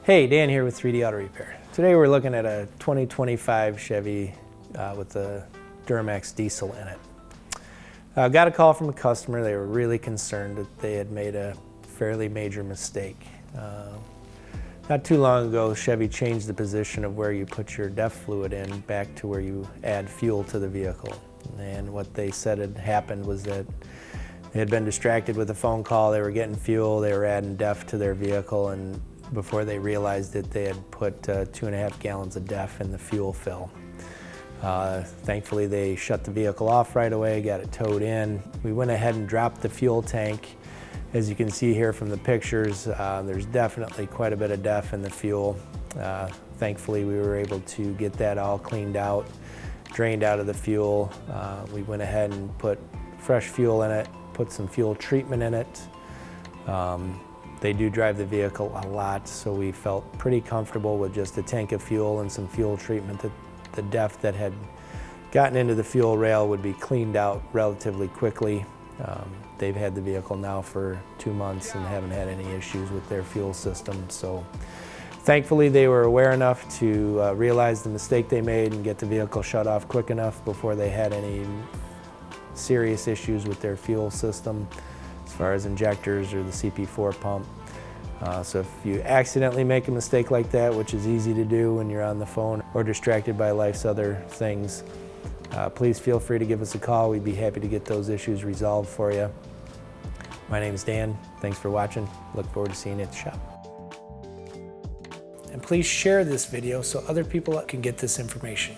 Hey, Dan here with 3D Auto Repair. Today we're looking at a 2025 Chevy with the Duramax diesel in it. Got a call from a customer. They were really concerned that they had made a fairly major mistake. Not too long ago, Chevy changed the position of where you put your DEF fluid in back to where you add fuel to the vehicle. And what they said had happened was that they had been distracted with a phone call. They were getting fuel, they were adding DEF to their vehicle, and before they realized it, they had put 2.5 gallons of DEF in the fuel fill. Thankfully, they shut the vehicle off right away, got it towed in. We went ahead and dropped the fuel tank. As you can see here from the pictures, there's definitely quite a bit of DEF in the fuel. Thankfully, we were able to get that all cleaned out, drained out of the fuel. We went ahead and put fresh fuel in it, put some fuel treatment in it. They do drive the vehicle a lot, so we felt pretty comfortable with just a tank of fuel and some fuel treatment that the DEF that had gotten into the fuel rail would be cleaned out relatively quickly. They've had the vehicle now for 2 months and haven't had any issues with their fuel system. So thankfully they were aware enough to realize the mistake they made and get the vehicle shut off quick enough before they had any serious issues with their fuel system as far as injectors or the CP4 pump. So if you accidentally make a mistake like that, which is easy to do when you're on the phone or distracted by life's other things, please feel free to give us a call. We'd be happy to get those issues resolved for you. My name is Dan. Thanks for watching. Look forward to seeing you at the shop. And please share this video so other people can get this information.